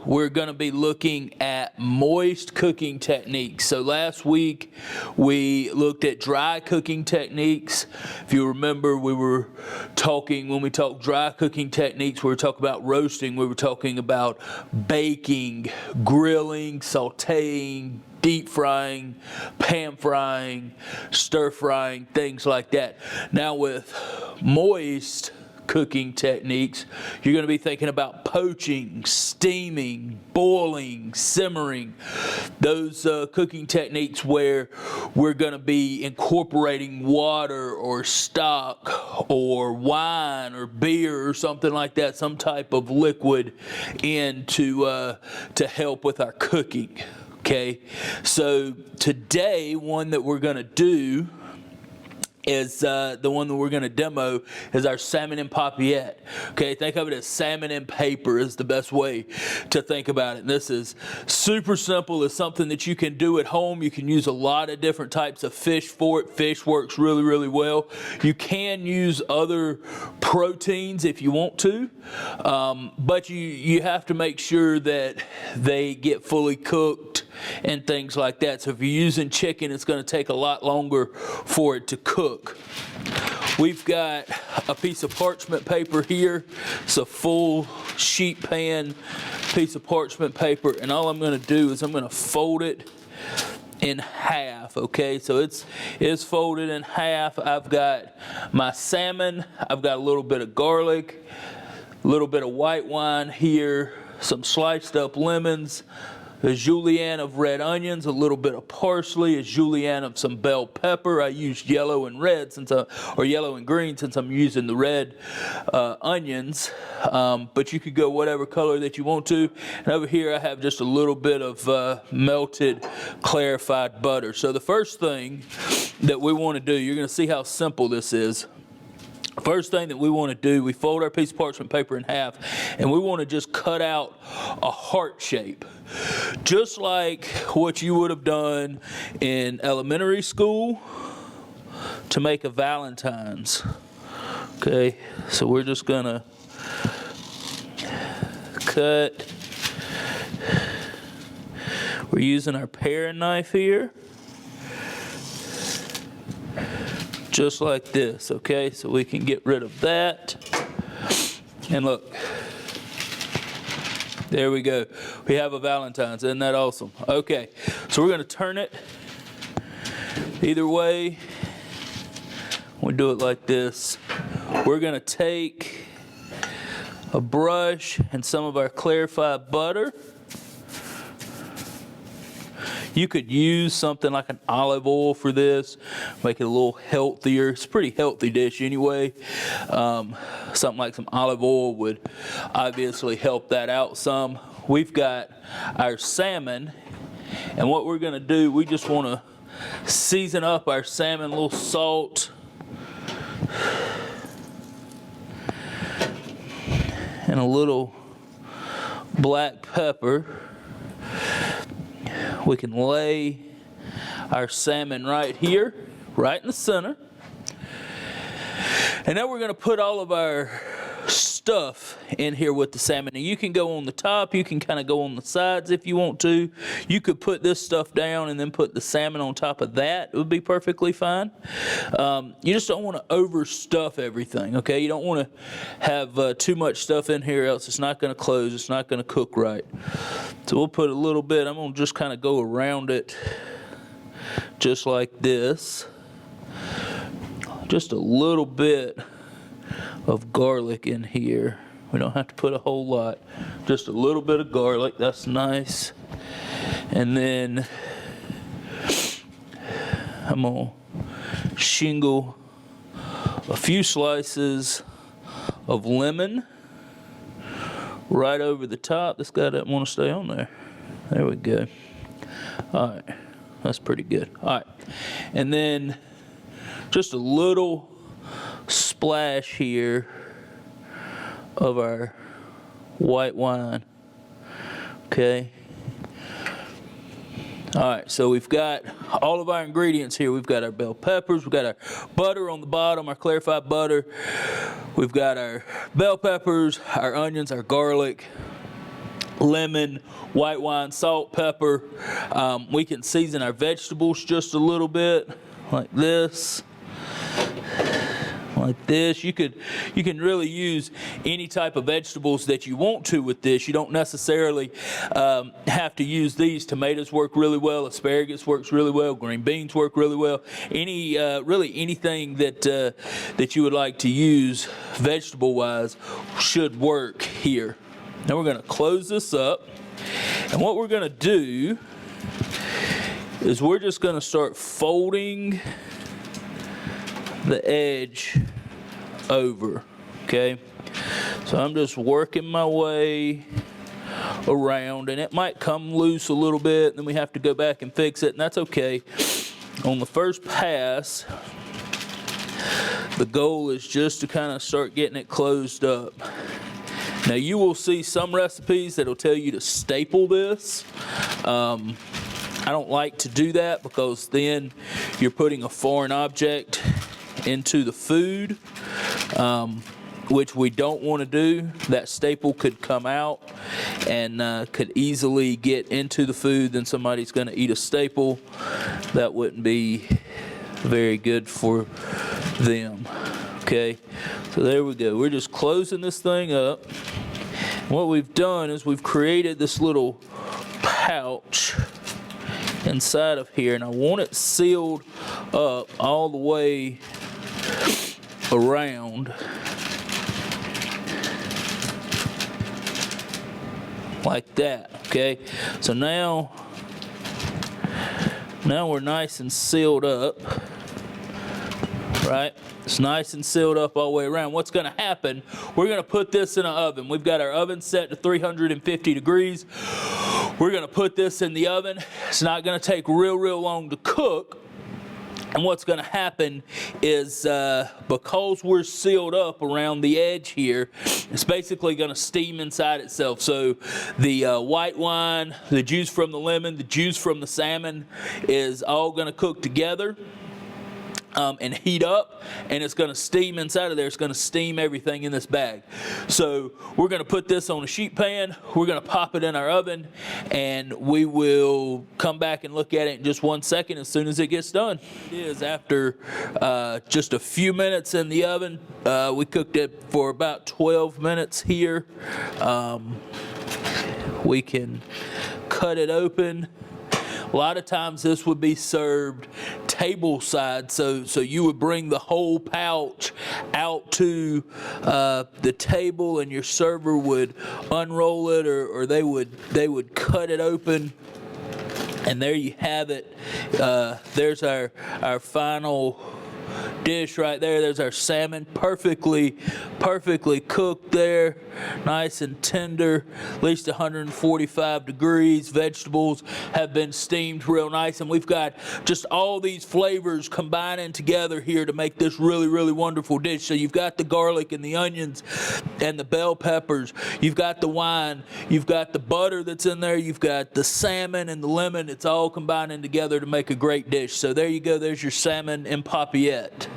We're going to be looking at moist cooking techniques. So last week we looked at dry cooking techniques. If you remember, we were talking, when we talked dry cooking techniques, we were talking about roasting, we were talking about baking, grilling, sauteing, deep frying, pan frying, stir frying, things like that. Now with moist cooking techniques, you're going to be thinking about poaching, steaming, boiling, simmering, those cooking techniques where we're going to be incorporating water or stock or wine or beer or something like that, some type of liquid in to help with our cooking. Okay, so today one that we're going to do is the one that we're going to demo is our Salmon En Papillote. Okay, think of it as salmon in paper is the best way to think about it. And this is super simple. It's something that you can do at home. You can use a lot of different types of fish for it. Fish works really, really well. You can use other proteins if you want to, but you have to make sure that they get fully cooked and things like that. So if you're using chicken, it's going to take a lot longer for it to cook. We've got a piece of parchment paper here. It's a full sheet pan piece of parchment paper, and all I'm going to do is I'm going to fold it in half. Okay, so it's folded in half. I've got my salmon, I've got a little bit of garlic, a little bit of white wine here, some sliced up lemons, a julienne of red onions, a little bit of parsley, a julienne of some bell pepper. I used yellow and red or yellow and green since I'm using the red onions, but you could go whatever color that you want to. And over here I have just a little bit of melted clarified butter. So the first thing that we want to do, you're going to see how simple this is. First thing that we want to do, we fold our piece of parchment paper in half, and we want to just cut out a heart shape, just like what you would have done in elementary school to make a Valentine's. Okay, so we're just gonna cut. We're using our paring knife here, just like this. Okay, so we can get rid of that. And look, there we go. We have a Valentine's. Isn't that awesome? Okay, so we're going to turn it either way. We do it like this. We're going to take a brush and some of our clarified butter. You could use something like an olive oil for this, make it a little healthier. It's a pretty healthy dish anyway. Something like some olive oil would obviously help that out some. We've got our salmon, and what we're going to do, we just want to season up our salmon, a little salt and a little black pepper. We can lay our salmon right here, right in the center. And now we're going to put all of our stuff in here with the salmon. And you can go on the top, you can kind of go on the sides if you want to. You could put this stuff down and then put the salmon on top of that. It would be perfectly fine. You just don't want to overstuff everything, okay? You don't want to have too much stuff in here, else it's not going to close, it's not going to cook right. So we'll put a little bit, I'm going to just kind of go around it just like this. Just a little bit of garlic in here. We don't have to put a whole lot. Just a little bit of garlic, that's nice. And then I'm gonna shingle a few slices of lemon right over the top. This guy doesn't want to stay on there. There we go. All right, that's pretty good. All right, and then just a little splash here of our white wine. Okay. All right, so we've got all of our ingredients here. We've got our bell peppers, we've got our butter on the bottom, our clarified butter. We've got our bell peppers, our onions, our garlic, lemon, white wine, salt, pepper. We can season our vegetables just a little bit, like this. Like this. You can really use any type of vegetables that you want to with this. You don't necessarily have to use these. Tomatoes work really well. Asparagus works really well. Green beans work really well. Really anything that you would like to use vegetable wise should work here. Now we're going to close this up, and what we're going to do is we're just going to start folding the edge over, okay? So I'm just working my way around, and it might come loose a little bit, then we have to go back and fix it, and that's okay. On the first pass, the goal is just to kind of start getting it closed up. Now you will see some recipes that'll tell you to staple this. I don't like to do that because then you're putting a foreign object into the food, which we don't want to do. That staple could come out and could easily get into the food. Then somebody's going to eat a staple. That wouldn't be very good for them. Okay, so there we go. We're just closing this thing up. What we've done is we've created this little pouch inside of here, and I want it sealed up all the way around like that. Okay, so now we're nice and sealed up, right? It's nice and sealed up all the way around. What's going to happen, we're going to put this in an oven. We've got our oven set to 350 degrees. We're going to put this in the oven. It's not going to take real long to cook. And what's going to happen is because we're sealed up around the edge here, it's basically going to steam inside itself. So the white wine, the juice from the lemon, the juice from the salmon is all going to cook together and heat up, and it's going to steam inside of there. It's going to steam everything in this bag. So we're going to put this on a sheet pan. We're going to pop it in our oven, and we will come back and look at it in just 1 second as soon as it gets done. It is after just a few minutes in the oven. We cooked it for about 12 minutes here. We can cut it open. A lot of times this would be served table side, so you would bring the whole pouch out to the table, and your server would unroll it, or they would cut it open, and there you have it. There's our final dish right there. There's our salmon, perfectly cooked there, nice and tender, at least 145 degrees. Vegetables have been steamed real nice, and we've got just all these flavors combining together here to make this really wonderful dish. So you've got the garlic and the onions and the bell peppers, you've got the wine, you've got the butter that's in there, you've got the salmon and the lemon. It's all combining together to make a great dish. So there you go. There's your salmon en papillote.